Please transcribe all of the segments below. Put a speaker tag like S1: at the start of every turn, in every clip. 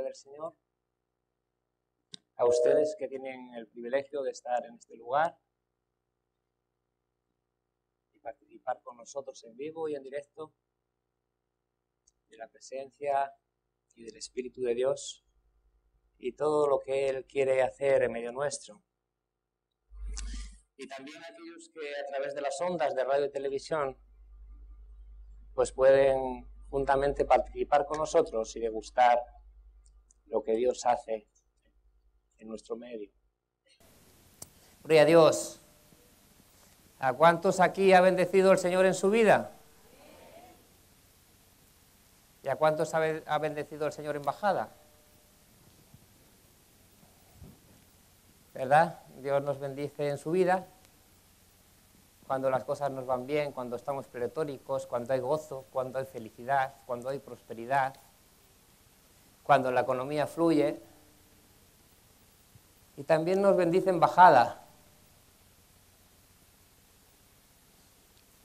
S1: del Señor, a ustedes que tienen el privilegio de estar en este lugar y participar con nosotros en vivo y en directo de la presencia y del Espíritu de Dios y todo lo que Él quiere hacer en medio nuestro. Y también aquellos que a través de las ondas de radio y televisión pues pueden juntamente participar con nosotros y degustar lo que Dios hace en nuestro medio. Gloria a Dios. ¿A cuántos aquí ha bendecido el Señor en su vida? ¿Y a cuántos ha bendecido el Señor en bajada? ¿Verdad? Dios nos bendice en su vida, cuando las cosas nos van bien, cuando estamos pletóricos, cuando hay gozo, cuando hay felicidad, cuando hay prosperidad, cuando la economía fluye. Y también nos bendice en bajada.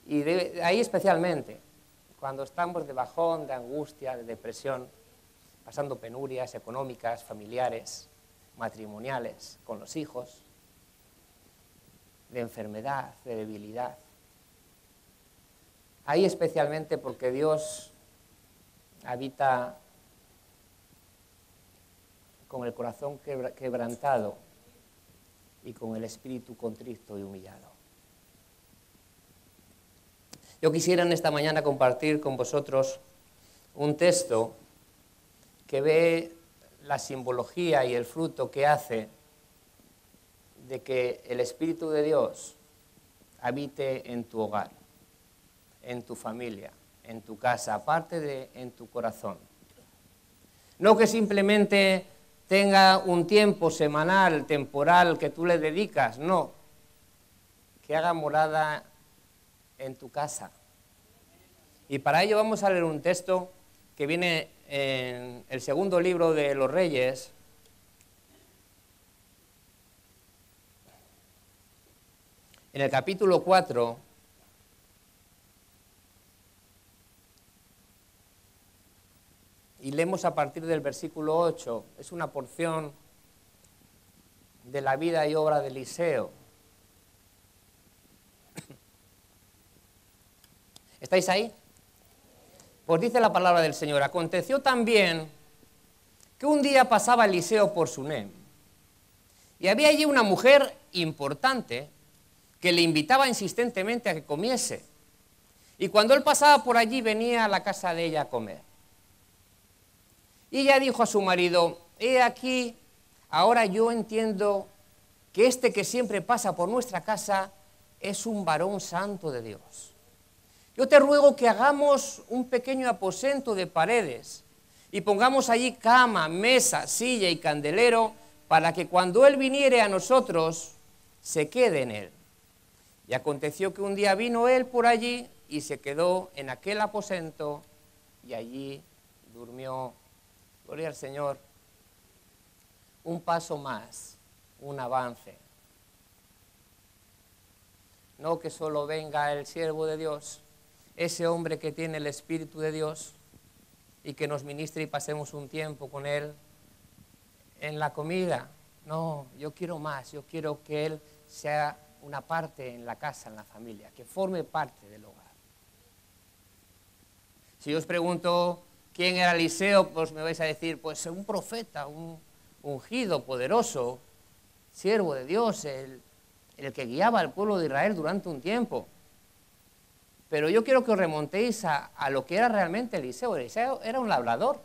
S1: Y ahí especialmente, cuando estamos de bajón, de angustia, de depresión, pasando penurias económicas, familiares, matrimoniales, con los hijos, de enfermedad, de debilidad. Ahí especialmente porque Dios habita con el corazón quebrantado y con el espíritu contrito y humillado. Yo quisiera en esta mañana compartir con vosotros un texto que ve la simbología y el fruto que hace de que el Espíritu de Dios habite en tu hogar, en tu familia, en tu casa, aparte de en tu corazón. No que simplemente tenga un tiempo semanal, temporal, que tú le dedicas, no. Que haga morada en tu casa. Y para ello vamos a leer un texto que viene en el segundo libro de los Reyes, en el capítulo 4, y leemos a partir del versículo 8, es una porción de la vida y obra de Eliseo. ¿Estáis ahí? Pues dice la palabra del Señor: aconteció también que un día pasaba Eliseo por Sunem, y había allí una mujer importante que le invitaba insistentemente a que comiese. Y cuando él pasaba por allí, venía a la casa de ella a comer. Y ella dijo a su marido: he aquí, ahora yo entiendo que este que siempre pasa por nuestra casa es un varón santo de Dios. Yo te ruego que hagamos un pequeño aposento de paredes y pongamos allí cama, mesa, silla y candelero, para que cuando él viniere a nosotros, se quede en él. Y aconteció que un día vino él por allí y se quedó en aquel aposento y allí durmió. Gloria al Señor. Un paso más, un avance. No que solo venga el siervo de Dios, ese hombre que tiene el Espíritu de Dios y que nos ministre y pasemos un tiempo con él en la comida. No, yo quiero más, yo quiero que él sea una parte en la casa, en la familia, que forme parte del hogar. Si yo os pregunto quién era Eliseo, pues me vais a decir, pues un profeta, un ungido, poderoso, siervo de Dios, el que guiaba al pueblo de Israel durante un tiempo. Pero yo quiero que os remontéis a lo que era realmente Eliseo. Eliseo era un labrador.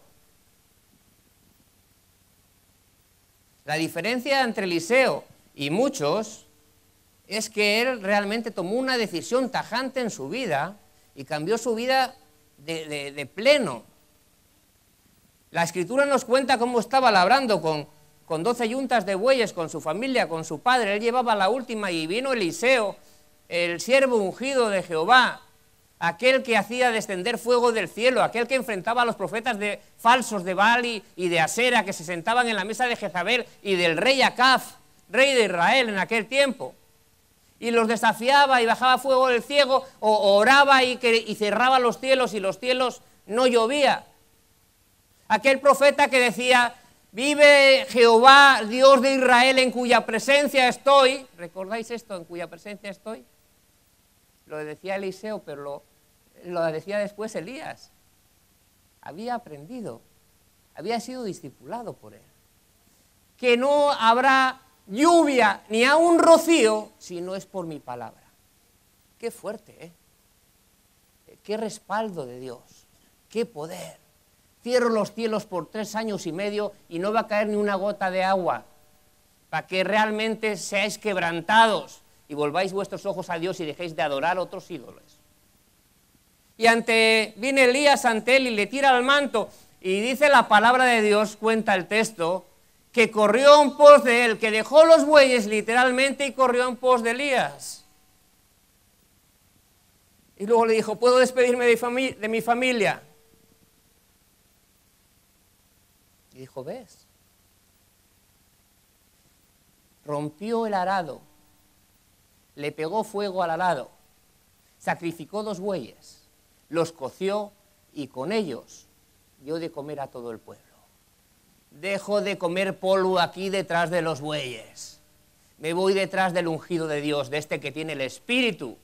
S1: La diferencia entre Eliseo y muchos es que él realmente tomó una decisión tajante en su vida y cambió su vida de pleno. La Escritura nos cuenta cómo estaba labrando con 12 yuntas de bueyes, con su familia, con su padre. Él llevaba la última y vino Eliseo, el siervo ungido de Jehová, aquel que hacía descender fuego del cielo, aquel que enfrentaba a los profetas falsos de Baal y de Asera, que se sentaban en la mesa de Jezabel y del rey Acab, rey de Israel en aquel tiempo. Y los desafiaba y bajaba fuego del cielo, o oraba y cerraba los cielos y los cielos no llovía. Aquel profeta que decía: vive Jehová, Dios de Israel, en cuya presencia estoy. ¿Recordáis esto? En cuya presencia estoy. Lo decía Eliseo, pero lo decía después Elías. Había aprendido, había sido discipulado por él. Que no habrá lluvia ni aun rocío si no es por mi palabra. Qué fuerte, ¿eh? Qué respaldo de Dios, qué poder. Cierro los cielos por 3 años y medio y no va a caer ni una gota de agua, para que realmente seáis quebrantados y volváis vuestros ojos a Dios y dejéis de adorar otros ídolos. Y viene Elías ante él y le tira el manto, y dice la palabra de Dios, cuenta el texto, que corrió en pos de él, que dejó los bueyes literalmente y corrió en pos de Elías. Y luego le dijo, ¿puedo despedirme de mi familia? Y dijo, ves. Rompió el arado, le pegó fuego al arado, sacrificó 2 bueyes, los coció y con ellos dio de comer a todo el pueblo. Dejo de comer polvo aquí detrás de los bueyes. Me voy detrás del ungido de Dios, de este que tiene el espíritu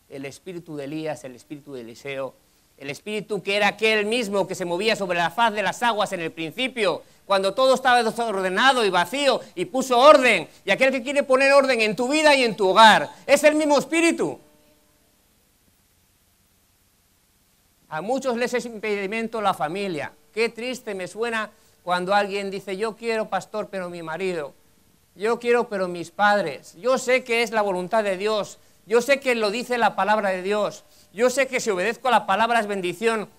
S1: de Elías, el espíritu de Eliseo, el espíritu que era aquel mismo que se movía sobre la faz de las aguas en el principio, cuando todo estaba desordenado y vacío, y puso orden, y aquel que quiere poner orden en tu vida y en tu hogar, es el mismo espíritu. A muchos les es impedimento la familia. Qué triste me suena cuando alguien dice, yo quiero pastor, pero mi marido, yo quiero, pero mis padres. Yo sé que es la voluntad de Dios, yo sé que lo dice la palabra de Dios, yo sé que si obedezco a la palabra es bendición,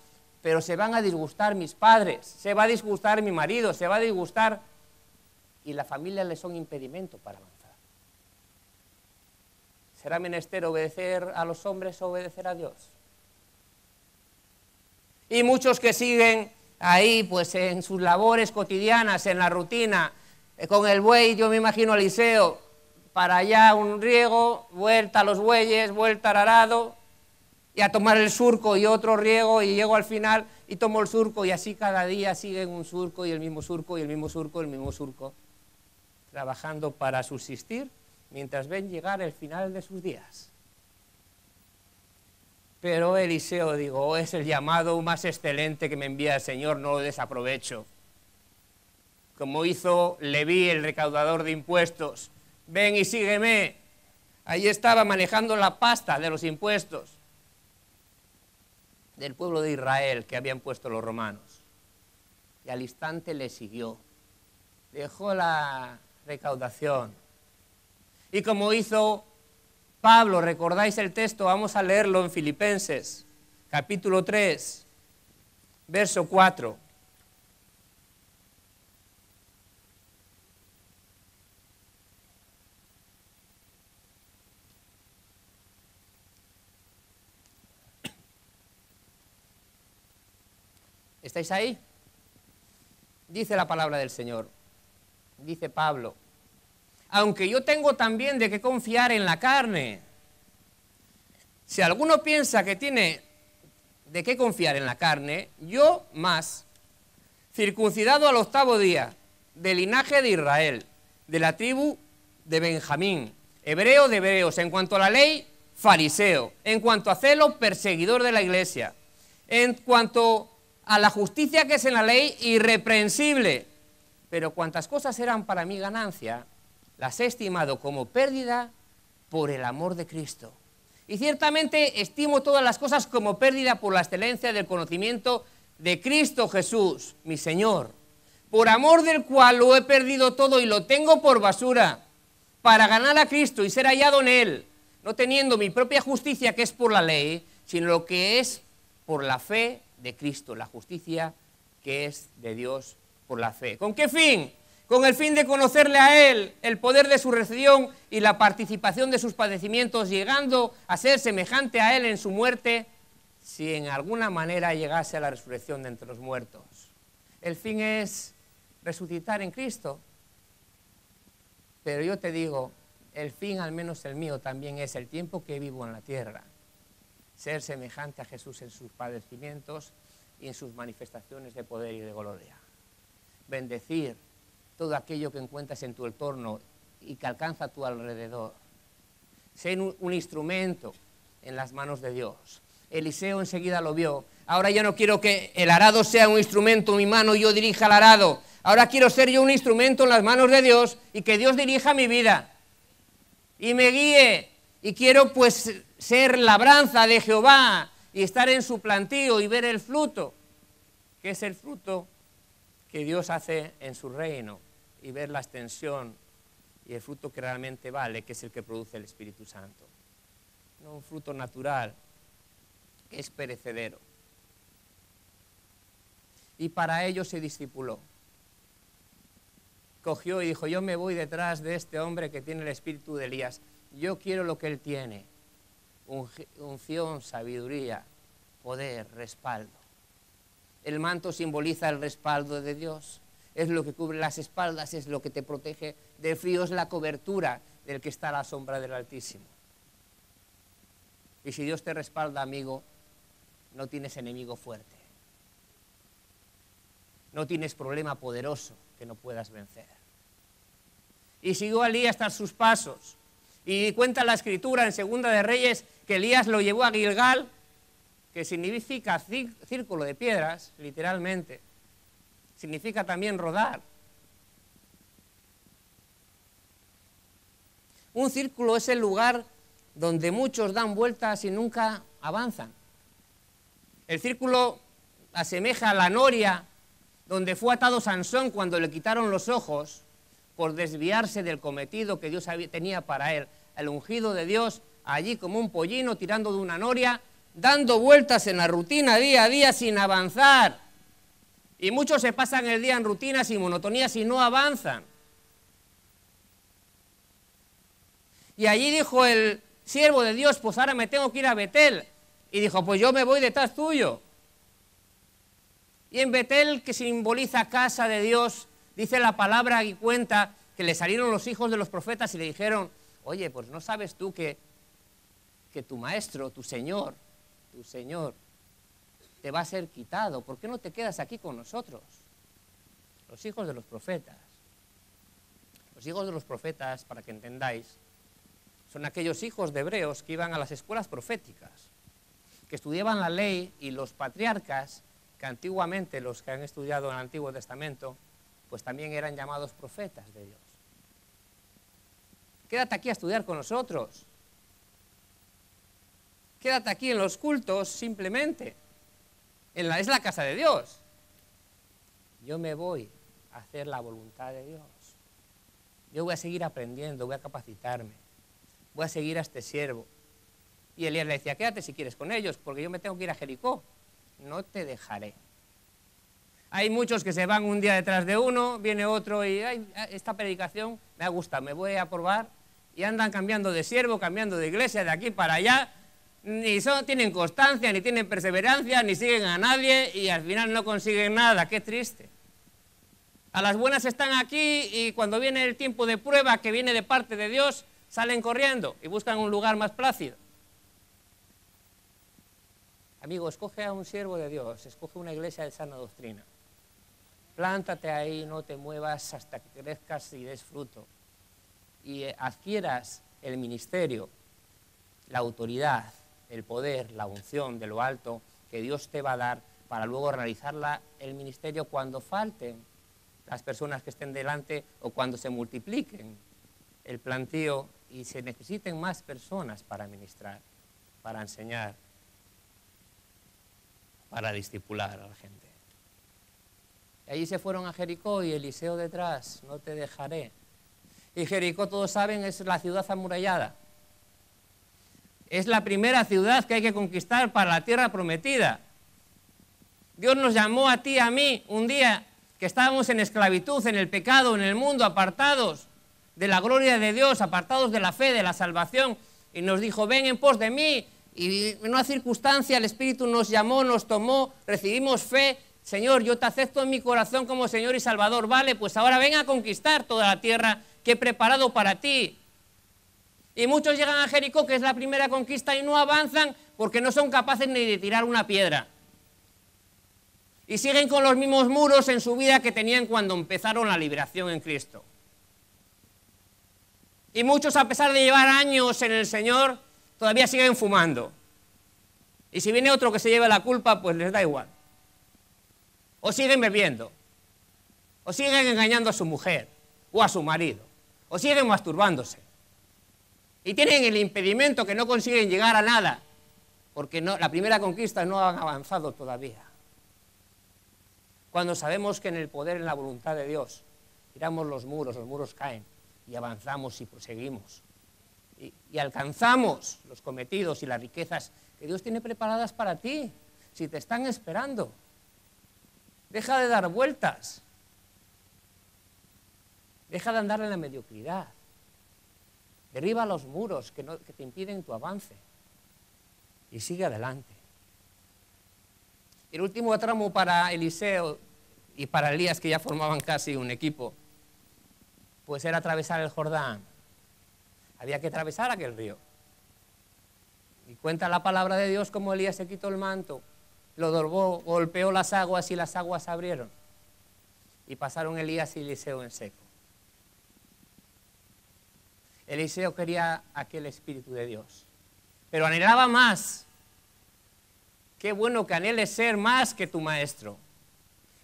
S1: pero se van a disgustar mis padres, se va a disgustar mi marido, se va a disgustar, y la familia les son impedimento para avanzar. ¿Será menester obedecer a los hombres o obedecer a Dios? Y muchos que siguen ahí, pues en sus labores cotidianas, en la rutina, con el buey, yo me imagino a Eliseo, para allá un riego, vuelta a los bueyes, vuelta al arado, y a tomar el surco y otro riego, y llego al final y tomo el surco, y así cada día siguen un surco y el mismo surco y el mismo surco y el mismo surco, trabajando para subsistir mientras ven llegar el final de sus días. Pero Eliseo, digo, es el llamado más excelente que me envía el Señor, no lo desaprovecho. Como hizo Leví, el recaudador de impuestos, ven y sígueme. Ahí estaba manejando la pasta de los impuestos del pueblo de Israel que habían puesto los romanos. Y al instante le siguió. Dejó la recaudación. Y como hizo Pablo, ¿recordáis el texto? Vamos a leerlo en Filipenses, capítulo 3, verso 4. ¿Estáis ahí? Dice la palabra del Señor, dice Pablo, aunque yo tengo también de qué confiar en la carne. Si alguno piensa que tiene de qué confiar en la carne, yo más, circuncidado al 8º día, del linaje de Israel, de la tribu de Benjamín, hebreo de hebreos, en cuanto a la ley, fariseo, en cuanto a celo, perseguidor de la iglesia, en cuanto a la justicia que es en la ley, irreprensible. Pero cuantas cosas eran para mi ganancia, las he estimado como pérdida por el amor de Cristo. Y ciertamente estimo todas las cosas como pérdida por la excelencia del conocimiento de Cristo Jesús, mi Señor, por amor del cual lo he perdido todo y lo tengo por basura, para ganar a Cristo y ser hallado en Él, no teniendo mi propia justicia que es por la ley, sino lo que es por la fe de Cristo, la justicia que es de Dios por la fe. ¿Con qué fin? Con el fin de conocerle a Él, el poder de su resurrección y la participación de sus padecimientos, llegando a ser semejante a Él en su muerte, si en alguna manera llegase a la resurrección de entre los muertos. El fin es resucitar en Cristo. Pero yo te digo, el fin, al menos el mío, también es el tiempo que vivo en la tierra. Ser semejante a Jesús en sus padecimientos y en sus manifestaciones de poder y de gloria. bendecir todo aquello que encuentras en tu entorno y que alcanza a tu alrededor. Sé un instrumento en las manos de Dios. Eliseo enseguida lo vio. Ahora ya no quiero que el arado sea un instrumento en mi mano y yo dirija el arado. Ahora quiero ser yo un instrumento en las manos de Dios y que Dios dirija mi vida y me guíe. Y quiero pues ser labranza de Jehová y estar en su plantío y ver el fruto, que es el fruto que Dios hace en su reino, y ver la extensión y el fruto que realmente vale, que es el que produce el Espíritu Santo. No un fruto natural, que es perecedero. Y para ello se discipuló. Cogió y dijo, yo me voy detrás de este hombre que tiene el espíritu de Elías. Yo quiero lo que él tiene. Unción, sabiduría, poder, respaldo. El manto simboliza el respaldo de Dios. Es lo que cubre las espaldas, es lo que te protege del frío, es la cobertura del que está a la sombra del Altísimo. Y si Dios te respalda, amigo, no tienes enemigo fuerte. No tienes problema poderoso que no puedas vencer. Y siguió Elías tras sus pasos. Y cuenta la Escritura en Segunda de Reyes que Elías lo llevó a Gilgal, que significa círculo de piedras, literalmente. Significa también rodar. Un círculo es el lugar donde muchos dan vueltas y nunca avanzan. El círculo asemeja a la noria donde fue atado Sansón cuando le quitaron los ojos por desviarse del cometido que Dios tenía para él. El ungido de Dios allí como un pollino tirando de una noria, dando vueltas en la rutina día a día sin avanzar. Y muchos se pasan el día en rutinas y monotonías y no avanzan. Y allí dijo el siervo de Dios, pues ahora me tengo que ir a Betel. Y dijo, pues yo me voy detrás tuyo. Y en Betel, que simboliza casa de Dios, dice la palabra y cuenta que le salieron los hijos de los profetas y le dijeron, oye, pues no sabes tú que tu maestro, tu Señor, te va a ser quitado. ¿Por qué no te quedas aquí con nosotros? Los hijos de los profetas. Los hijos de los profetas, para que entendáis, son aquellos hijos de hebreos que iban a las escuelas proféticas, que estudiaban la ley, y los patriarcas, que antiguamente los que han estudiado el Antiguo Testamento, pues también eran llamados profetas de Dios. Quédate aquí a estudiar con nosotros. Quédate aquí en los cultos simplemente. Es la casa de Dios. Yo me voy a hacer la voluntad de Dios. Yo voy a seguir aprendiendo, voy a capacitarme. Voy a seguir a este siervo. Y Elías le decía, quédate si quieres con ellos, porque yo me tengo que ir a Jericó. No te dejaré. Hay muchos que se van un día detrás de uno, viene otro y esta predicación me gusta, me voy a probar, y andan cambiando de siervo, cambiando de iglesia, de aquí para allá, ni tienen constancia, ni tienen perseverancia, ni siguen a nadie y al final no consiguen nada. Qué triste. A las buenas están aquí y cuando viene el tiempo de prueba que viene de parte de Dios, salen corriendo y buscan un lugar más plácido. Amigo, escoge a un siervo de Dios, escoge una iglesia de sana doctrina. Plántate ahí, no te muevas hasta que crezcas y des fruto. Y adquieras el ministerio, la autoridad, el poder, la unción de lo alto que Dios te va a dar para luego realizar el ministerio cuando falten las personas que estén delante o cuando se multipliquen el plantío y se necesiten más personas para ministrar, para enseñar, para discipular a la gente. Y allí se fueron a Jericó y Eliseo detrás, no te dejaré. Y Jericó, todos saben, es la ciudad amurallada. Es la primera ciudad que hay que conquistar para la tierra prometida. Dios nos llamó a ti y a mí un día que estábamos en esclavitud, en el pecado, en el mundo, apartados de la gloria de Dios, apartados de la fe, de la salvación, y nos dijo, ven en pos de mí. Y en una circunstancia el Espíritu nos llamó, nos tomó, recibimos fe. Señor, yo te acepto en mi corazón como Señor y Salvador. Vale, pues ahora ven a conquistar toda la tierra que he preparado para ti. Y muchos llegan a Jericó, que es la primera conquista, y no avanzan porque no son capaces ni de tirar una piedra. Y siguen con los mismos muros en su vida que tenían cuando empezaron la liberación en Cristo. Y muchos, a pesar de llevar años en el Señor, todavía siguen fumando. Y si viene otro que se lleve la culpa, pues les da igual. O siguen bebiendo. O siguen engañando a su mujer o a su marido. O siguen masturbándose. Y tienen el impedimento que no consiguen llegar a nada. Porque la primera conquista no han avanzado todavía. Cuando sabemos que en el poder, en la voluntad de Dios, tiramos los muros caen y avanzamos y proseguimos. Y alcanzamos los cometidos y las riquezas que Dios tiene preparadas para ti, si te están esperando. Deja de dar vueltas. Deja de andar en la mediocridad. Derriba los muros que te impiden tu avance. Y sigue adelante. El último tramo para Eliseo y para Elías, que ya formaban casi un equipo, pues era atravesar el Jordán. Había que atravesar aquel río. Y cuenta la palabra de Dios como Elías se quitó el manto, lo dorbó, golpeó las aguas y las aguas se abrieron. Y pasaron Elías y Eliseo en seco. Eliseo quería aquel Espíritu de Dios, pero anhelaba más. Qué bueno que anheles ser más que tu maestro.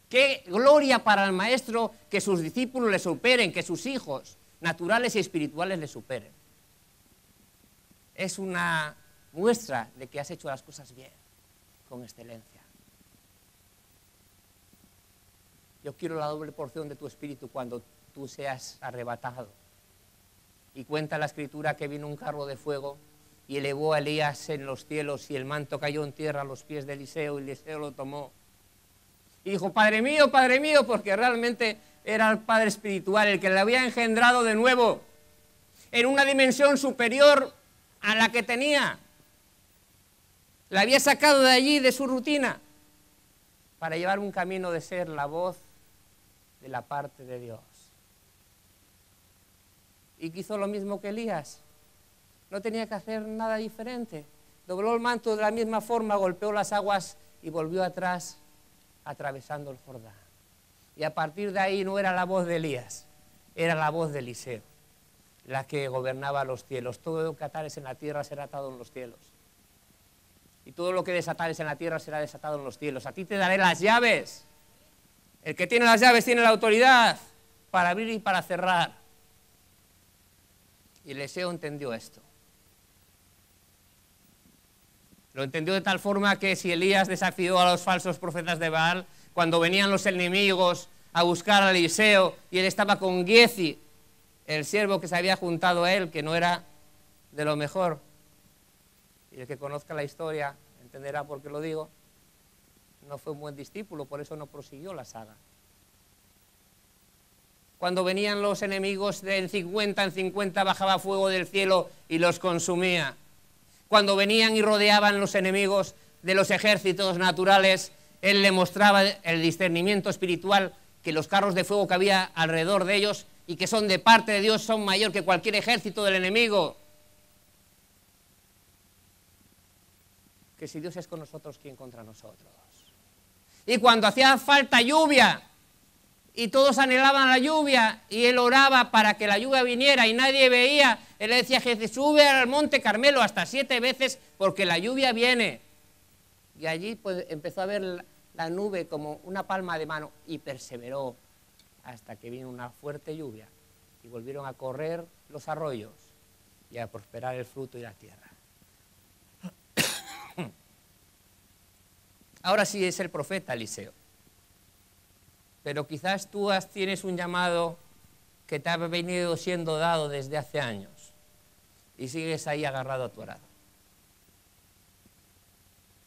S1: Qué gloria para el maestro que sus discípulos le superen, que sus hijos naturales y espirituales le superen. Es una muestra de que has hecho las cosas bien, con excelencia. Yo quiero la doble porción de tu espíritu cuando tú seas arrebatado. Y cuenta la Escritura que vino un carro de fuego y elevó a Elías en los cielos y el manto cayó en tierra a los pies de Eliseo y Eliseo lo tomó. Y dijo, Padre mío, porque realmente era el Padre espiritual, el que le había engendrado de nuevo en una dimensión superior a la que tenía. La había sacado de allí, de su rutina, para llevar un camino de ser la voz de la parte de Dios. Y que hizo lo mismo que Elías. No tenía que hacer nada diferente. Dobló el manto de la misma forma, golpeó las aguas y volvió atrás, atravesando el Jordán. Y a partir de ahí no era la voz de Elías, era la voz de Eliseo, la que gobernaba los cielos. Todo lo que atares en la tierra será atado en los cielos. Y todo lo que desatares en la tierra será desatado en los cielos. A ti te daré las llaves. El que tiene las llaves tiene la autoridad para abrir y para cerrar. Y Eliseo entendió esto. Lo entendió de tal forma que si Elías desafió a los falsos profetas de Baal, cuando venían los enemigos a buscar a Eliseo y él estaba con Giezi, el siervo que se había juntado a él, que no era de lo mejor, y el que conozca la historia entenderá por qué lo digo, no fue un buen discípulo, por eso no prosiguió la saga. Cuando venían los enemigos de 50 en 50 bajaba fuego del cielo y los consumía. Cuando venían y rodeaban los enemigos de los ejércitos naturales, él le mostraba el discernimiento espiritual, que los carros de fuego que había alrededor de ellos y que son de parte de Dios son mayor que cualquier ejército del enemigo. Que si Dios es con nosotros, ¿quién contra nosotros? Y cuando hacía falta lluvia, y todos anhelaban la lluvia, y él oraba para que la lluvia viniera y nadie veía, él le decía, Jesús, sube al monte Carmelo hasta 7 veces porque la lluvia viene. Y allí pues, empezó a ver la nube como una palma de mano y perseveró hasta que vino una fuerte lluvia y volvieron a correr los arroyos y a prosperar el fruto y la tierra. Ahora sí es el profeta Eliseo. Pero quizás tú tienes un llamado que te ha venido siendo dado desde hace años y sigues ahí agarrado a tu arado.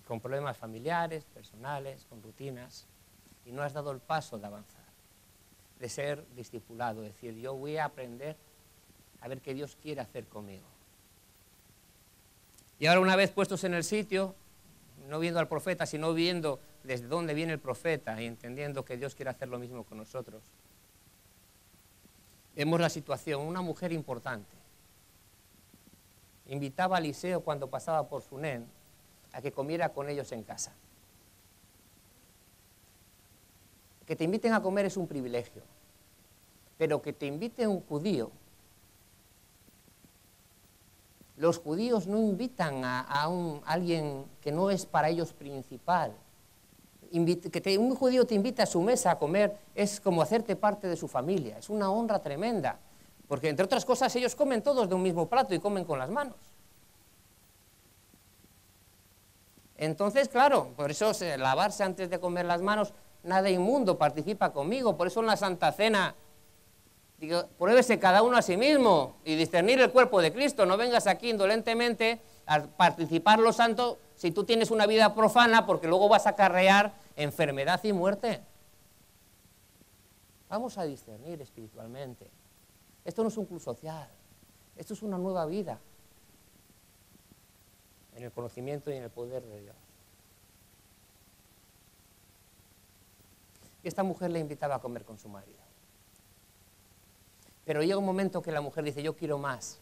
S1: Con problemas familiares, personales, con rutinas, y no has dado el paso de avanzar, de ser discipulado, decir, yo voy a aprender a ver qué Dios quiere hacer conmigo. Y ahora, una vez puestos en el sitio, no viendo al profeta, sino viendo desde dónde viene el profeta y entendiendo que Dios quiere hacer lo mismo con nosotros, vemos la situación. Una mujer importante invitaba a Eliseo cuando pasaba por Sunem a que comiera con ellos en casa. Que te inviten a comer es un privilegio, pero que te invite un judío. Los judíos no invitan a alguien que no es para ellos principal. Un judío te invita a su mesa a comer es como hacerte parte de su familia, es una honra tremenda, porque entre otras cosas ellos comen todos de un mismo plato y comen con las manos. Entonces, claro, por eso lavarse antes de comer las manos, nada inmundo, participa conmigo, por eso en la Santa Cena, digo, pruébese cada uno a sí mismo y discernir el cuerpo de Cristo, no vengas aquí indolentemente a participar lo santo si tú tienes una vida profana, porque luego vas a acarrear enfermedad y muerte. Vamos a discernir espiritualmente. Esto no es un club social, esto es una nueva vida en el conocimiento y en el poder de Dios. Y esta mujer le invitaba a comer con su marido. Pero llega un momento que la mujer dice, yo quiero más.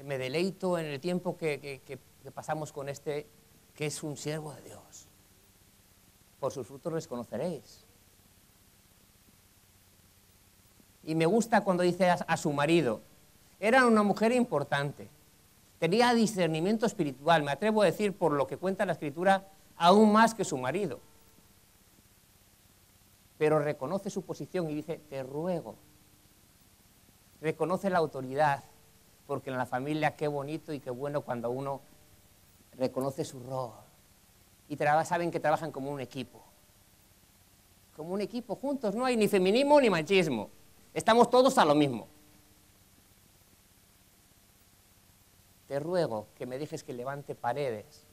S1: Me deleito en el tiempo que pasamos con este, que es un siervo de Dios. Por sus frutos les conoceréis. Y me gusta cuando dice a su marido, era una mujer importante, tenía discernimiento espiritual, me atrevo a decir por lo que cuenta la Escritura, aún más que su marido. Pero reconoce su posición y dice, te ruego. Reconoce la autoridad, porque en la familia qué bonito y qué bueno cuando uno reconoce su rol. Y saben que trabajan como un equipo. Como un equipo, juntos, no hay ni feminismo ni machismo. Estamos todos a lo mismo. Te ruego que me dejes que levante paredes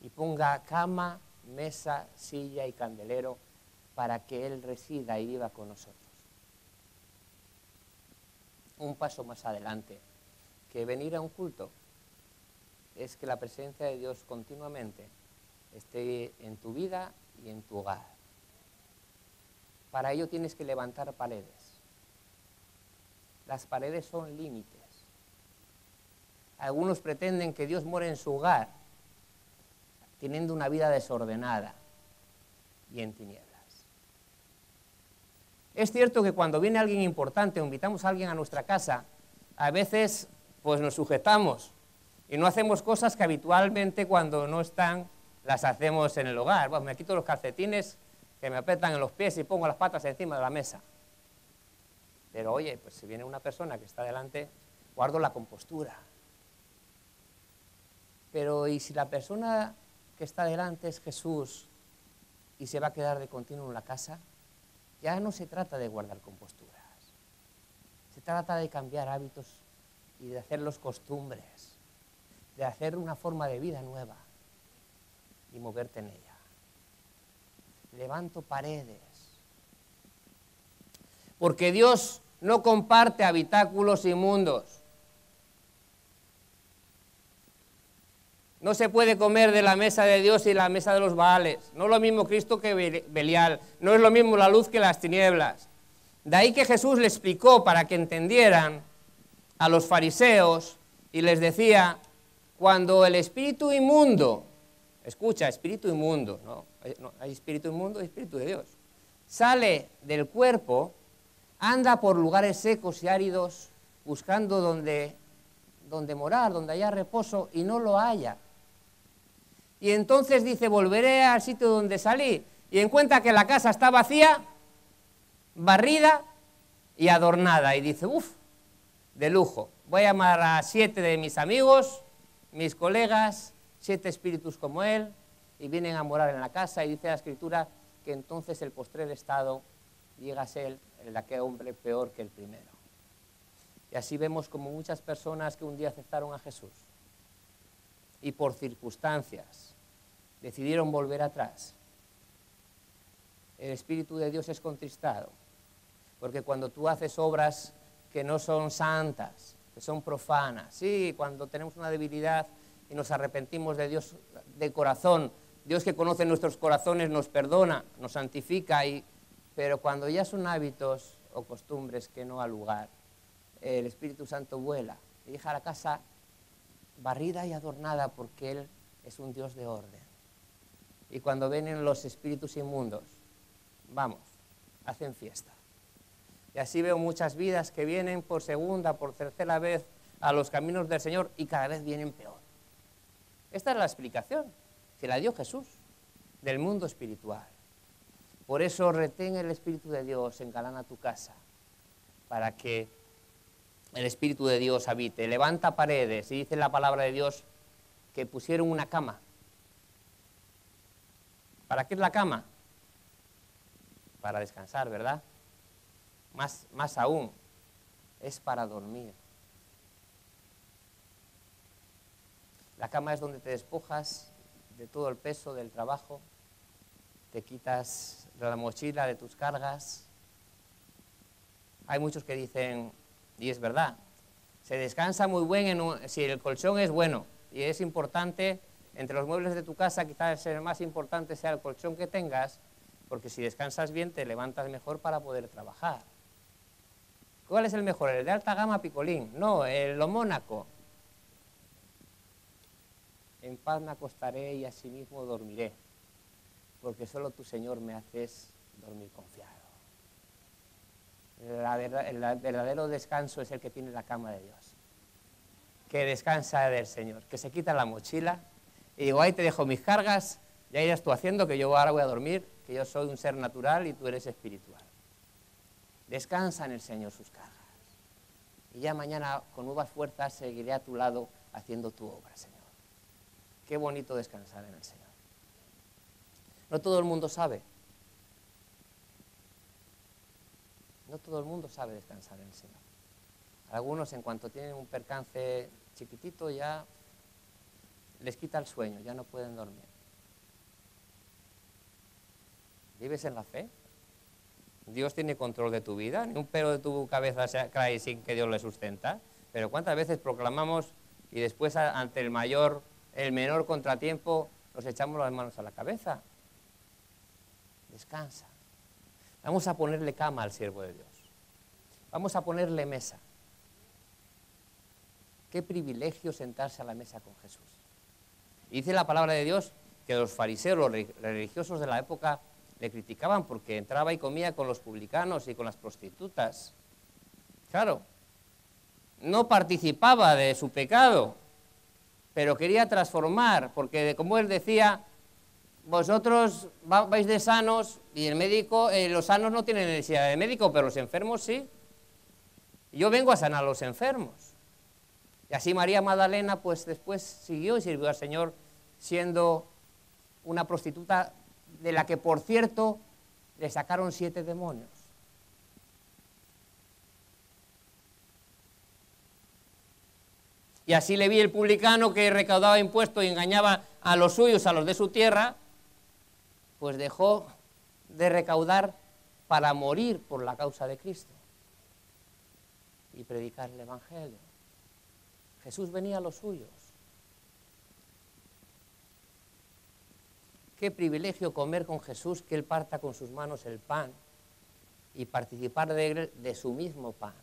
S1: y ponga cama, mesa, silla y candelero para que Él resida y viva con nosotros. Un paso más adelante, que venir a un culto es que la presencia de Dios continuamente esté en tu vida y en tu hogar. Para ello tienes que levantar paredes. Las paredes son límites. Algunos pretenden que Dios more en su hogar, teniendo una vida desordenada y en tinieblas. Es cierto que cuando viene alguien importante o invitamos a alguien a nuestra casa, a veces pues nos sujetamos y no hacemos cosas que habitualmente cuando no están las hacemos en el hogar. Bueno, me quito los calcetines que me apretan en los pies y pongo las patas encima de la mesa. Pero oye, pues si viene una persona que está delante, guardo la compostura. Pero ¿y si la persona que está delante es Jesús y se va a quedar de continuo en la casa? Ya no se trata de guardar composturas. Se trata de cambiar hábitos y de hacerlos costumbres, de hacer una forma de vida nueva y moverte en ella. Levanto paredes. Porque Dios no comparte habitáculos inmundos. No se puede comer de la mesa de Dios y la mesa de los Baales. No es lo mismo Cristo que Belial. No es lo mismo la luz que las tinieblas. De ahí que Jesús le explicó para que entendieran a los fariseos y les decía, cuando el espíritu inmundo, escucha, espíritu inmundo, ¿no? Hay espíritu inmundo y espíritu de Dios, sale del cuerpo, anda por lugares secos y áridos buscando donde morar, donde haya reposo y no lo halla. Y entonces dice, volveré al sitio donde salí y encuentra que la casa está vacía, barrida y adornada. Y dice, uff, de lujo, voy a llamar a 7 de mis amigos, mis colegas, 7 espíritus como él, y vienen a morar en la casa. Y dice la Escritura que entonces el postrer estado llega a ser el aquel hombre peor que el primero. Y así vemos como muchas personas que un día aceptaron a Jesús y por circunstancias decidieron volver atrás. El Espíritu de Dios es contristado, porque cuando tú haces obras que no son santas, que son profanas, sí, cuando tenemos una debilidad y nos arrepentimos de Dios de corazón, Dios que conoce nuestros corazones nos perdona, nos santifica, pero cuando ya son hábitos o costumbres que no ha lugar, el Espíritu Santo vuela y deja la casa barrida y adornada porque Él es un Dios de orden. Y cuando vienen los espíritus inmundos, vamos, hacen fiesta. Y así veo muchas vidas que vienen por segunda, por tercera vez a los caminos del Señor y cada vez vienen peor. Esta es la explicación que la dio Jesús del mundo espiritual. Por eso retén el Espíritu de Dios, engalana tu casa, para que el Espíritu de Dios habite. Levanta paredes, y dice la palabra de Dios que pusieron una cama. ¿Para qué es la cama? Para descansar, ¿verdad? Más aún, es para dormir. La cama es donde te despojas de todo el peso del trabajo, te quitas de la mochila de tus cargas. Hay muchos que dicen, y es verdad, se descansa muy bien si el colchón es bueno, y es importante, entre los muebles de tu casa, quizás el más importante sea el colchón que tengas, porque si descansas bien te levantas mejor para poder trabajar. ¿Cuál es el mejor? ¿El de alta gama, picolín? No, lo Mónaco. En paz me acostaré y asimismo dormiré, porque solo tu Señor me haces dormir confiado. El verdadero descanso es el que tiene la cama de Dios, que descansa del Señor, que se quita la mochila y digo, ahí te dejo mis cargas, ya irás tú haciendo, que yo ahora voy a dormir, que yo soy un ser natural y tú eres espiritual. Descansa en el Señor sus cargas. Y ya mañana con nuevas fuerzas seguiré a tu lado haciendo tu obra, Señor. Qué bonito descansar en el Señor. No todo el mundo sabe. No todo el mundo sabe descansar en el Señor. Algunos, en cuanto tienen un percance chiquitito, ya les quita el sueño, ya no pueden dormir. ¿Vives en la fe? Dios tiene control de tu vida, ni un pelo de tu cabeza se cae sin que Dios le sustenta. Pero ¿cuántas veces proclamamos y después ante el menor contratiempo nos echamos las manos a la cabeza? Descansa. Vamos a ponerle cama al siervo de Dios. Vamos a ponerle mesa. Qué privilegio sentarse a la mesa con Jesús. Y dice la palabra de Dios que los fariseos, los religiosos de la época, le criticaban porque entraba y comía con los publicanos y con las prostitutas. Claro, no participaba de su pecado, pero quería transformar, porque como él decía, vosotros vais de sanos y el médico, los sanos no tienen necesidad de médico, pero los enfermos sí. Yo vengo a sanar a los enfermos. Y así María Magdalena pues después siguió y sirvió al Señor siendo una prostituta de la que, por cierto, le sacaron 7 demonios. Y así le vi el publicano que recaudaba impuestos y engañaba a los suyos, a los de su tierra, pues dejó de recaudar para morir por la causa de Cristo y predicar el Evangelio. Jesús venía a los suyos. Qué privilegio comer con Jesús, que Él parta con sus manos el pan y participar de su mismo pan.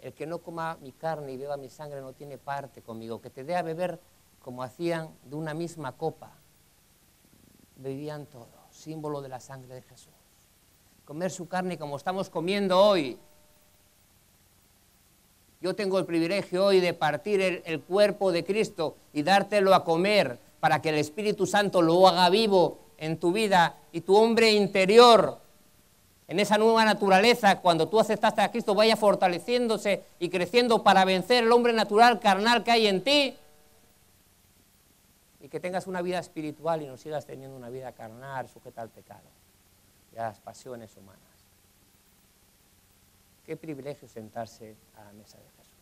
S1: El que no coma mi carne y beba mi sangre no tiene parte conmigo. Que te dé a beber como hacían de una misma copa. Bebían todos, símbolo de la sangre de Jesús. Comer su carne como estamos comiendo hoy. Yo tengo el privilegio hoy de partir el cuerpo de Cristo y dártelo a comer para que el Espíritu Santo lo haga vivo en tu vida y tu hombre interior, en esa nueva naturaleza, cuando tú aceptaste a Cristo, vaya fortaleciéndose y creciendo para vencer el hombre natural, carnal que hay en ti, y que tengas una vida espiritual y no sigas teniendo una vida carnal sujeta al pecado y a las pasiones humanas. Qué privilegio sentarse a la mesa de Jesús.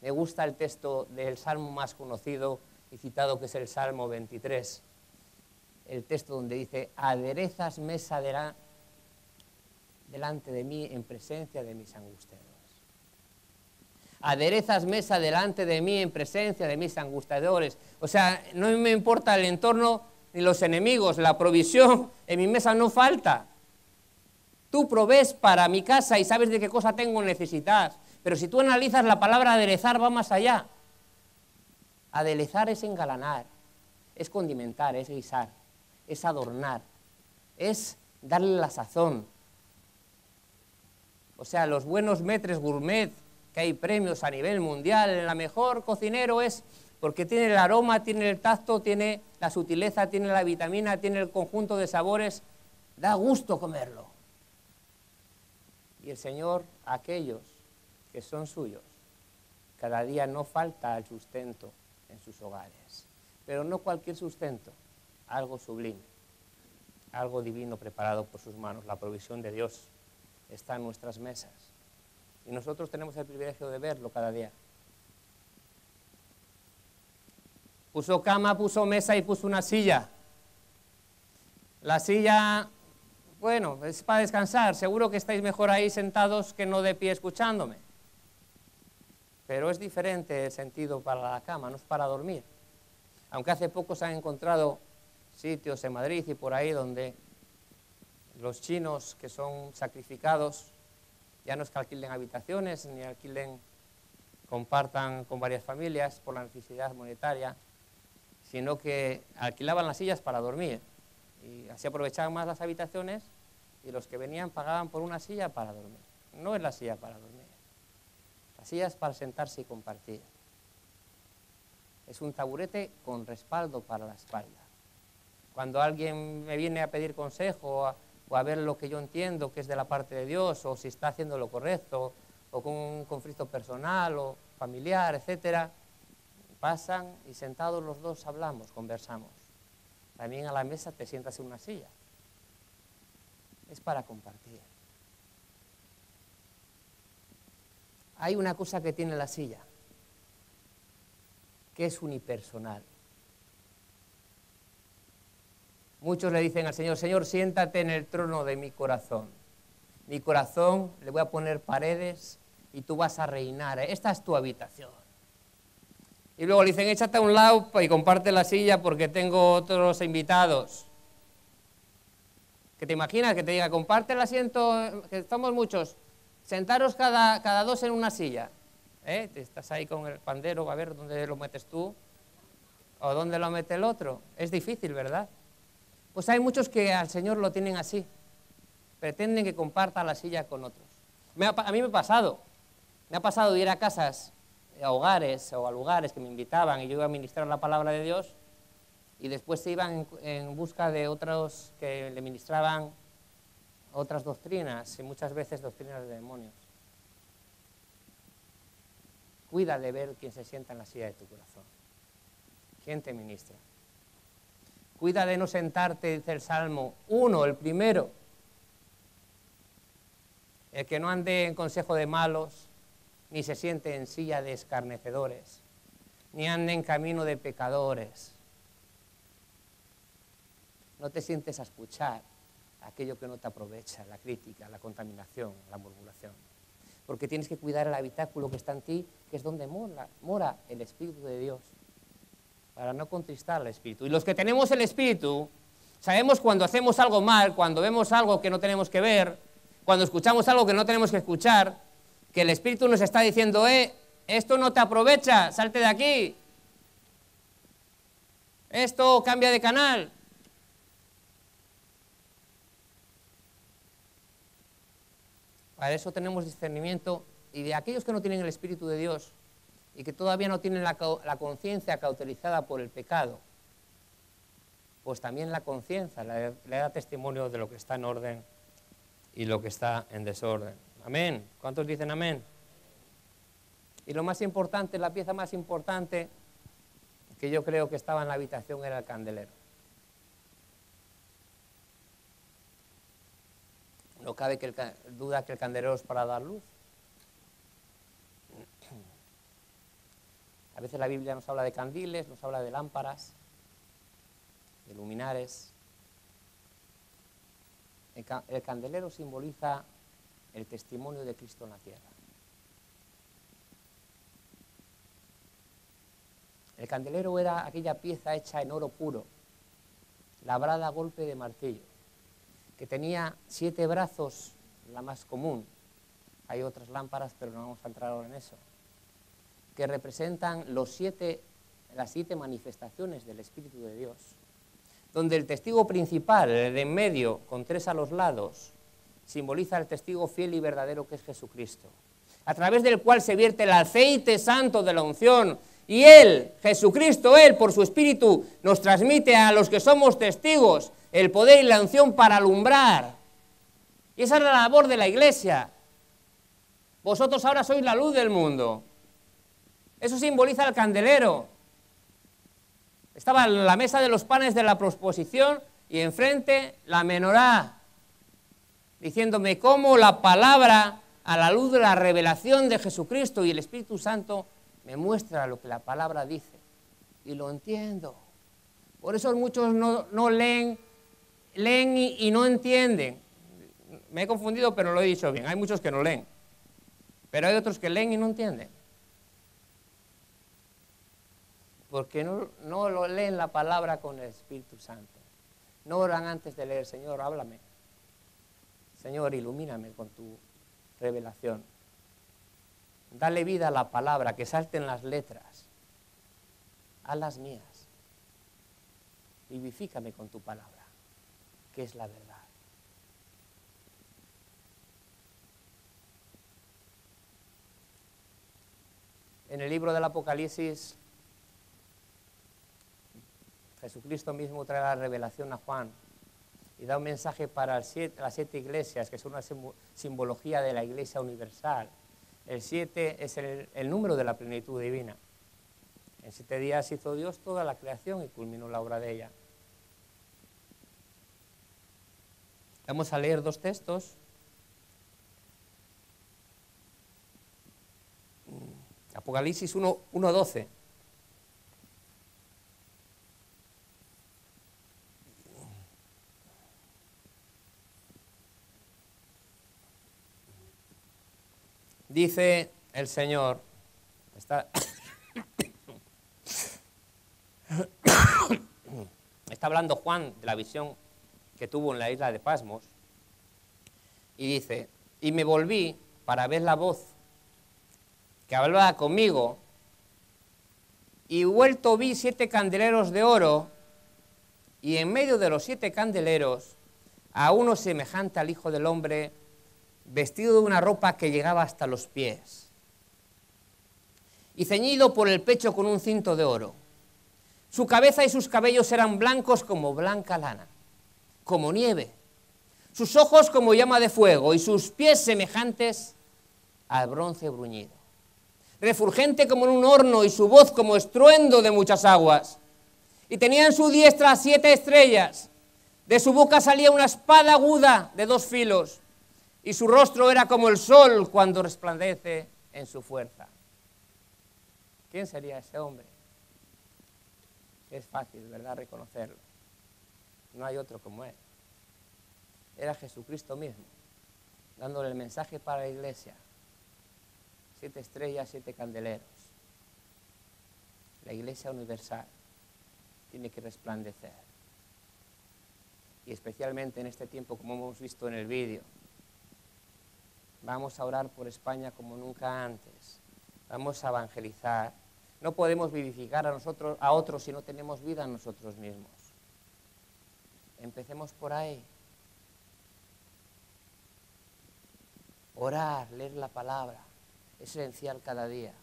S1: Me gusta el texto del salmo más conocido y citado, que es el Salmo 23. El texto donde dice, aderezas mesa delante de mí en presencia de mis angustiadores. Aderezas mesa delante de mí en presencia de mis angustiadores. O sea, no me importa el entorno ni los enemigos, la provisión en mi mesa no falta. Tú provees para mi casa y sabes de qué cosa tengo necesidad. Pero si tú analizas la palabra aderezar, va más allá. Aderezar es engalanar, es condimentar, es guisar, es adornar, es darle la sazón. O sea, los buenos maîtres gourmet, que hay premios a nivel mundial, la mejor cocinero es porque tiene el aroma, tiene el tacto, tiene la sutileza, tiene la vitamina, tiene el conjunto de sabores, da gusto comerlo. Y el Señor, a aquellos que son suyos, cada día no falta el sustento en sus hogares, pero no cualquier sustento, algo sublime, algo divino preparado por sus manos. La provisión de Dios está en nuestras mesas y nosotros tenemos el privilegio de verlo cada día. Puso cama, puso mesa y puso una silla. La silla, bueno, es para descansar. Seguro que estáis mejor ahí sentados que no de pie escuchándome. Pero es diferente el sentido para la cama, no es para dormir. Aunque hace poco se han encontrado sitios en Madrid y por ahí donde los chinos que son sacrificados ya no es que alquilen habitaciones ni compartan con varias familias por la necesidad monetaria, sino que alquilaban las sillas para dormir y así aprovechaban más las habitaciones y los que venían pagaban por una silla para dormir. No es la silla para dormir, la silla es para sentarse y compartir. Es un taburete con respaldo para la espalda. Cuando alguien me viene a pedir consejo o a ver lo que yo entiendo que es de la parte de Dios, o si está haciendo lo correcto, o con un conflicto personal o familiar, etcétera, pasan y sentados los dos hablamos, conversamos. También a la mesa te sientas en una silla. Es para compartir. Hay una cosa que tiene la silla, que es unipersonal. Muchos le dicen al Señor, Señor, siéntate en el trono de mi corazón. Mi corazón le voy a poner paredes y tú vas a reinar. Esta es tu habitación. Y luego le dicen, échate a un lado y comparte la silla porque tengo otros invitados. ¿Qué te imaginas? Que te diga, comparte el asiento, que estamos muchos, sentaros cada dos en una silla. Te estás ahí con el pandero, a ver dónde lo metes tú o dónde lo mete el otro. Es difícil, ¿verdad? Pues hay muchos que al Señor lo tienen así. Pretenden que comparta la silla con otros. A mí me ha pasado ir a casas, a hogares o a lugares que me invitaban y yo iba a ministrar la palabra de Dios y después se iban en busca de otros que le ministraban otras doctrinas y muchas veces doctrinas de demonios. Cuida de ver quién se sienta en la silla de tu corazón, quién te ministra. Cuida de no sentarte, dice el Salmo 1, el primero, el que no ande en consejo de malos, ni se siente en silla de escarnecedores, ni ande en camino de pecadores. No te sientes a escuchar aquello que no te aprovecha, la crítica, la contaminación, la murmuración. Porque tienes que cuidar el habitáculo que está en ti, que es donde mora el Espíritu de Dios, para no contristar al Espíritu. Y los que tenemos el Espíritu, sabemos cuando hacemos algo mal, cuando vemos algo que no tenemos que ver, cuando escuchamos algo que no tenemos que escuchar, que el Espíritu nos está diciendo, esto no te aprovecha, salte de aquí. Esto cambia de canal. Para eso tenemos discernimiento y de aquellos que no tienen el Espíritu de Dios y que todavía no tienen la conciencia cauterizada por el pecado, pues también la conciencia le da testimonio de lo que está en orden y lo que está en desorden. Amén. ¿Cuántos dicen amén? Y lo más importante, la pieza más importante que yo creo que estaba en la habitación era el candelero. No cabe duda que el candelero es para dar luz. A veces la Biblia nos habla de candiles, nos habla de lámparas, de luminares. El candelero simboliza el testimonio de Cristo en la tierra. El candelero era aquella pieza hecha en oro puro, labrada a golpe de martillo, que tenía 7 brazos, la más común. Hay otras lámparas, pero no vamos a entrar ahora en eso, que representan las 7 manifestaciones del Espíritu de Dios. donde el testigo principal, el de en medio, con 3 a los lados, simboliza el testigo fiel y verdadero que es Jesucristo, a través del cual se vierte el aceite santo de la unción, y Él, Jesucristo, Él, por su Espíritu, nos transmite a los que somos testigos el poder y la unción para alumbrar. Y esa es la labor de la Iglesia. Vosotros ahora sois la luz del mundo. Eso simboliza el candelero. Estaba en la mesa de los panes de la proposición y enfrente la menorá, diciéndome cómo la palabra, a la luz de la revelación de Jesucristo y el Espíritu Santo, me muestra lo que la palabra dice. Y lo entiendo. Por eso muchos no leen y no entienden. Me he confundido, pero lo he dicho bien. Hay muchos que no leen. Pero hay otros que leen y no entienden. Porque no lo leen la palabra con el Espíritu Santo. No oran antes de leer, Señor, háblame. Señor, ilumíname con tu revelación. Dale vida a la palabra, que salten las letras. Haz las mías. Vivifícame con tu palabra, que es la verdad. En el libro del Apocalipsis, Jesucristo mismo trae la revelación a Juan y da un mensaje para las 7 iglesias, que es una simbología de la Iglesia universal. El 7 es el número de la plenitud divina. En 7 días hizo Dios toda la creación y culminó la obra de ella. Vamos a leer 2 textos. Apocalipsis 1:12. Dice el Señor, está hablando Juan de la visión que tuvo en la isla de Pasmos, y dice, y me volví para ver la voz que hablaba conmigo, y vuelto vi 7 candeleros de oro, y en medio de los 7 candeleros, a uno semejante al Hijo del Hombre, vestido de una ropa que llegaba hasta los pies, y ceñido por el pecho con un cinto de oro. Su cabeza y sus cabellos eran blancos como blanca lana, como nieve, sus ojos como llama de fuego, y sus pies semejantes al bronce bruñido, refulgente como en un horno, y su voz como estruendo de muchas aguas. Y tenía en su diestra 7 estrellas, de su boca salía una espada aguda de 2 filos, y su rostro era como el sol cuando resplandece en su fuerza. ¿Quién sería ese hombre? Es fácil, ¿verdad?, reconocerlo. No hay otro como él. Era Jesucristo mismo, dándole el mensaje para la iglesia. 7 estrellas, 7 candeleros. La iglesia universal tiene que resplandecer. Y especialmente en este tiempo, como hemos visto en el vídeo, vamos a orar por España como nunca antes. Vamos a evangelizar. No podemos vivificar a otros si no tenemos vida en nosotros mismos. Empecemos por ahí. Orar, leer la palabra, es esencial cada día.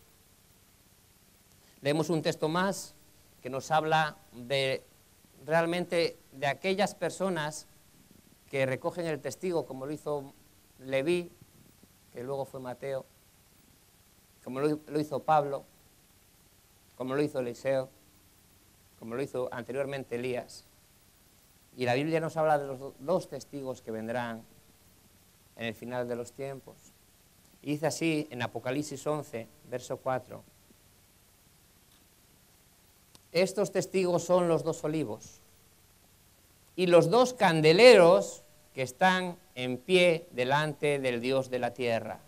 S1: Leemos un texto más que nos habla realmente de aquellas personas que recogen el testigo, como lo hizo Leví, que luego fue Mateo, como lo hizo Pablo, como lo hizo Eliseo, como lo hizo anteriormente Elías. Y la Biblia nos habla de los 2 testigos que vendrán en el final de los tiempos. Y dice así en Apocalipsis 11, verso 4. Estos testigos son los 2 olivos y los 2 candeleros que están en pie delante del Dios de la tierra.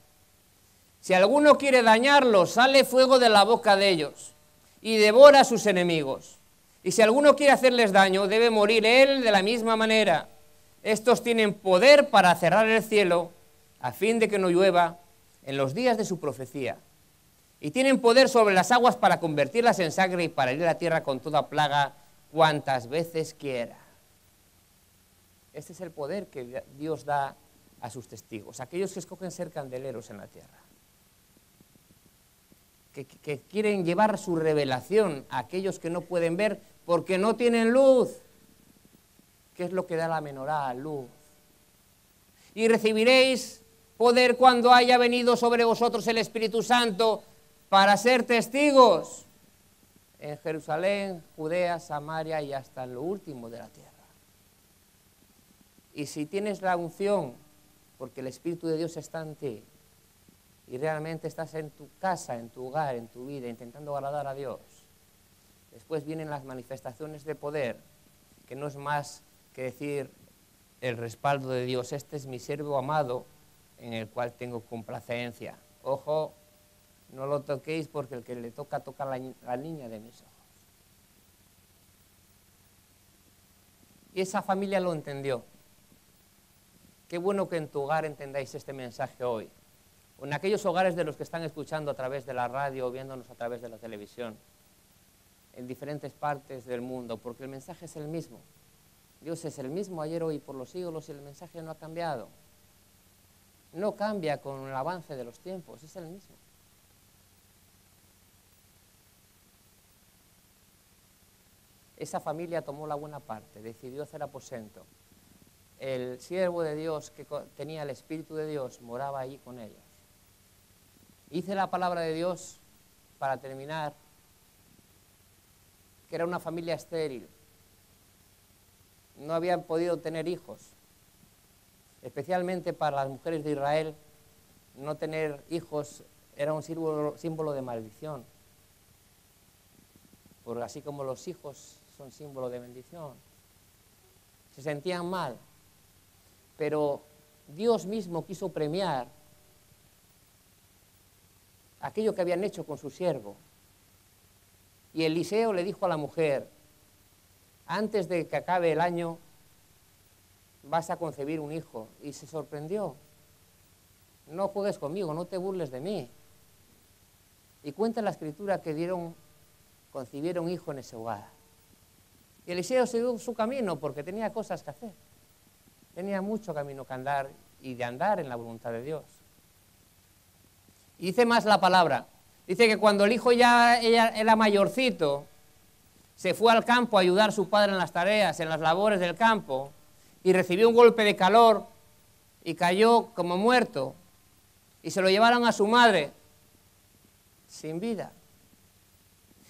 S1: Si alguno quiere dañarlos, sale fuego de la boca de ellos y devora a sus enemigos. Y si alguno quiere hacerles daño, debe morir él de la misma manera. Estos tienen poder para cerrar el cielo, a fin de que no llueva en los días de su profecía. Y tienen poder sobre las aguas para convertirlas en sangre y para herir la tierra con toda plaga cuantas veces quiera. Este es el poder que Dios da a sus testigos, aquellos que escogen ser candeleros en la tierra, que quieren llevar su revelación a aquellos que no pueden ver porque no tienen luz. ¿Qué es lo que da la menorá? Luz. Y recibiréis poder cuando haya venido sobre vosotros el Espíritu Santo para ser testigos en Jerusalén, Judea, Samaria y hasta lo último de la tierra. Y si tienes la unción, porque el Espíritu de Dios está en ti, y realmente estás en tu casa, en tu hogar, en tu vida, intentando agradar a Dios, después vienen las manifestaciones de poder, que no es más que decir el respaldo de Dios. Este es mi siervo amado, en el cual tengo complacencia. Ojo, no lo toquéis porque el que le toca la niña de mis ojos. Y esa familia lo entendió. Qué bueno que en tu hogar entendáis este mensaje hoy. O en aquellos hogares de los que están escuchando a través de la radio o viéndonos a través de la televisión, en diferentes partes del mundo, porque el mensaje es el mismo. Dios es el mismo ayer, hoy y por los siglos, y el mensaje no ha cambiado. No cambia con el avance de los tiempos, es el mismo. Esa familia tomó la buena parte, decidió hacer aposento. El siervo de Dios que tenía el Espíritu de Dios moraba allí con ellos. Hice la palabra de Dios, para terminar, que era una familia estéril. No habían podido tener hijos. Especialmente para las mujeres de Israel, no tener hijos era un símbolo de maldición. Porque así como los hijos son símbolo de bendición, se sentían mal. Pero Dios mismo quiso premiar aquello que habían hecho con su siervo. Y Eliseo le dijo a la mujer: antes de que acabe el año vas a concebir un hijo. Y se sorprendió. No juegues conmigo, no te burles de mí. Y cuenta la Escritura que concibieron hijo en ese hogar. Y Eliseo siguió su camino porque tenía cosas que hacer. Tenía mucho camino que andar y de andar en la voluntad de Dios. Y dice más la palabra. Dice que cuando el hijo ya era mayorcito, se fue al campo a ayudar a su padre en las tareas, en las labores del campo, y recibió un golpe de calor y cayó como muerto. Y se lo llevaron a su madre sin vida.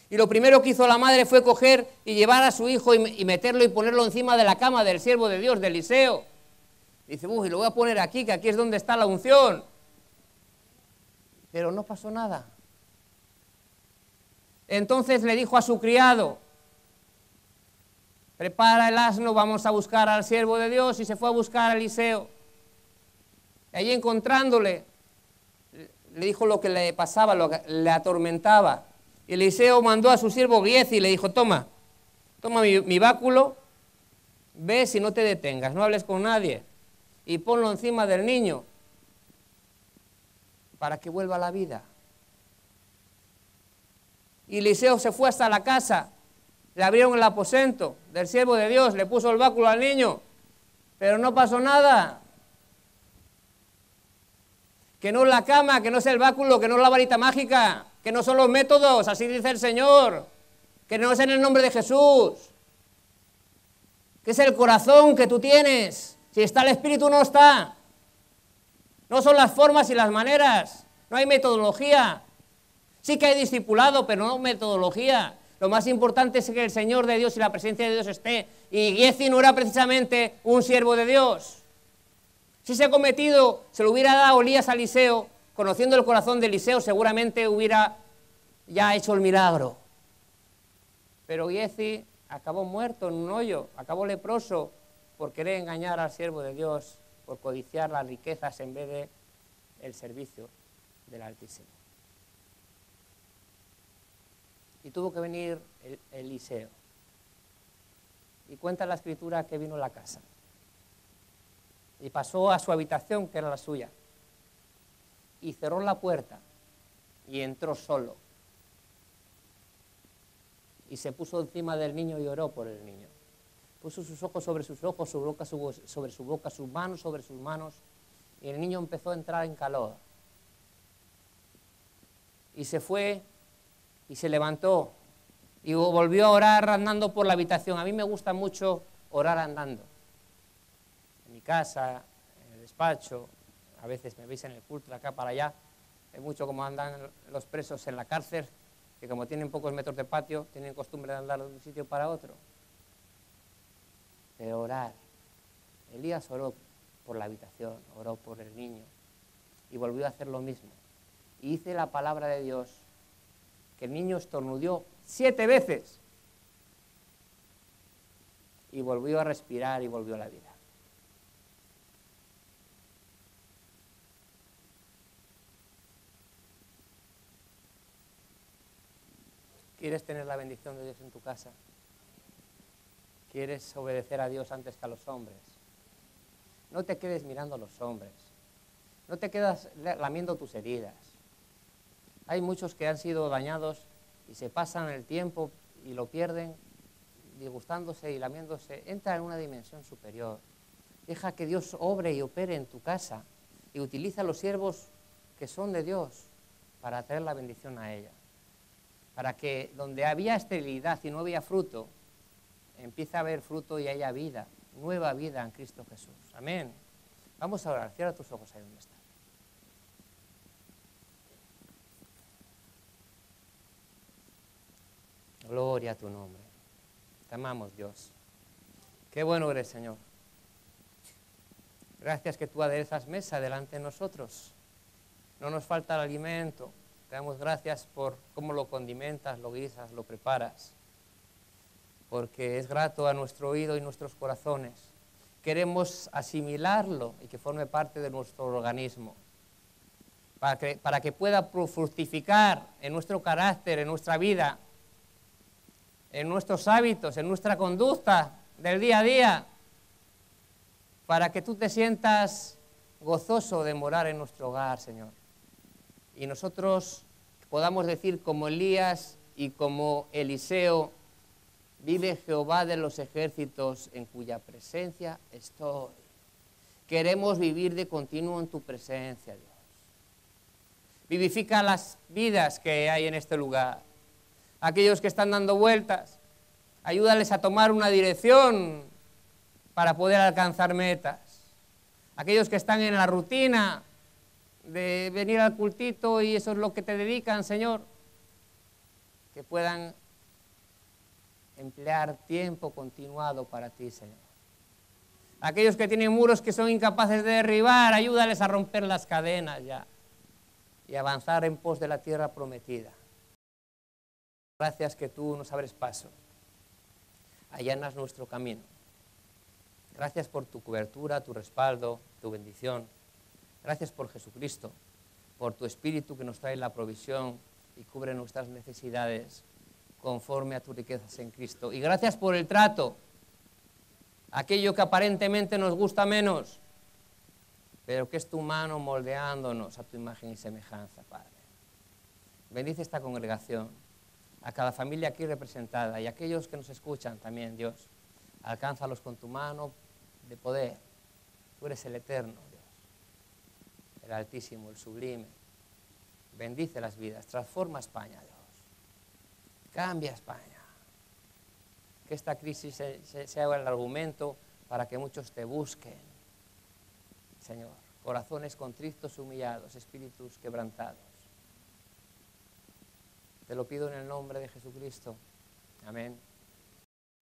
S1: Y lo primero que hizo la madre fue coger y llevar a su hijo y meterlo y ponerlo encima de la cama del siervo de Dios, de Eliseo. Dice: y lo voy a poner aquí, que aquí es donde está la unción. Pero no pasó nada. Entonces le dijo a su criado: prepara el asno, vamos a buscar al siervo de Dios. Y se fue a buscar a Eliseo. Y allí encontrándole, le dijo lo que le pasaba, lo que le atormentaba. Y Eliseo mandó a su siervo Giezi y le dijo: toma mi báculo, ves y no te detengas, no hables con nadie, y ponlo encima del niño para que vuelva a la vida. Y Eliseo se fue hasta la casa, le abrieron el aposento del siervo de Dios, le puso el báculo al niño, pero no pasó nada. Que no es la cama, que no es el báculo, que no es la varita mágica, que no son los métodos, así dice el Señor, que no es en el nombre de Jesús, que es el corazón que tú tienes. Si está el Espíritu, no está. No son las formas y las maneras, no hay metodología. Sí que hay discipulado, pero no metodología. Lo más importante es que el Señor de Dios y la presencia de Dios esté. Y Giezi no era precisamente un siervo de Dios. Si ese cometido se lo hubiera dado Elías a Eliseo, conociendo el corazón de Eliseo, seguramente hubiera ya hecho el milagro. Pero Giezi acabó muerto en un hoyo, acabó leproso por querer engañar al siervo de Dios, por codiciar las riquezas en vez de el servicio del Altísimo. Y tuvo que venir Eliseo. Y cuenta la Escritura que vino a la casa. Y pasó a su habitación, que era la suya. Y cerró la puerta. Y entró solo. Y se puso encima del niño y oró por el niño. puso sus ojos, su boca sobre su boca, sus manos sobre sus manos, y el niño empezó a entrar en calor. Y se fue y se levantó y volvió a orar andando por la habitación. A mí me gusta mucho orar andando. En mi casa, en el despacho, a veces me veis en el culto de acá para allá. Es mucho como andan los presos en la cárcel, que como tienen pocos metros de patio, tienen costumbre de andar de un sitio para otro. Pero orar. Elías oró por la habitación, oró por el niño y volvió a hacer lo mismo. Y dice la palabra de Dios que el niño estornudó 7 veces y volvió a respirar y volvió a la vida. ¿Quieres tener la bendición de Dios en tu casa? ¿Quieres obedecer a Dios antes que a los hombres? No te quedes mirando a los hombres. No te quedas lamiendo tus heridas. Hay muchos que han sido dañados y se pasan el tiempo y lo pierden disgustándose y lamiéndose. Entra en una dimensión superior. Deja que Dios obre y opere en tu casa y utiliza a los siervos que son de Dios para traer la bendición a ella. Para que donde había esterilidad y no había fruto, empiece a haber fruto y haya vida, nueva vida en Cristo Jesús. Amén. Vamos a orar. Cierra tus ojos ahí donde estás. Gloria a tu nombre. Te amamos, Dios. Qué bueno eres, Señor. Gracias que tú aderezas mesa delante de nosotros. No nos falta el alimento. Te damos gracias por cómo lo condimentas, lo guisas, lo preparas. Porque es grato a nuestro oído y nuestros corazones. Queremos asimilarlo y que forme parte de nuestro organismo. Para que pueda fructificar en nuestro carácter, en nuestra vida, en nuestros hábitos, en nuestra conducta del día a día, para que tú te sientas gozoso de morar en nuestro hogar, Señor. Y nosotros podamos decir como Elías y como Eliseo, vive Jehová de los ejércitos en cuya presencia estoy. Queremos vivir de continuo en tu presencia, Dios. Vivifica las vidas que hay en este lugar. Aquellos que están dando vueltas, ayúdales a tomar una dirección para poder alcanzar metas. Aquellos que están en la rutina de venir al cultito y eso es lo que te dedican, Señor, que puedan emplear tiempo continuado para ti, Señor. Aquellos que tienen muros que son incapaces de derribar, ayúdales a romper las cadenas ya y avanzar en pos de la tierra prometida. Gracias que tú nos abres paso, allanas nuestro camino. Gracias por tu cobertura, tu respaldo, tu bendición. Gracias por Jesucristo, por tu Espíritu que nos trae la provisión y cubre nuestras necesidades conforme a tus riquezas en Cristo. Y gracias por el trato, aquello que aparentemente nos gusta menos, pero que es tu mano moldeándonos a tu imagen y semejanza, Padre. Bendice esta congregación, a cada familia aquí representada y a aquellos que nos escuchan también, Dios. Alcánzalos con tu mano de poder. Tú eres el eterno, Dios, el altísimo, el sublime. Bendice las vidas, transforma España, Dios. Cambia España. Que esta crisis sea el argumento para que muchos te busquen, Señor. Corazones contritos, humillados, espíritus quebrantados. Te lo pido en el nombre de Jesucristo. Amén.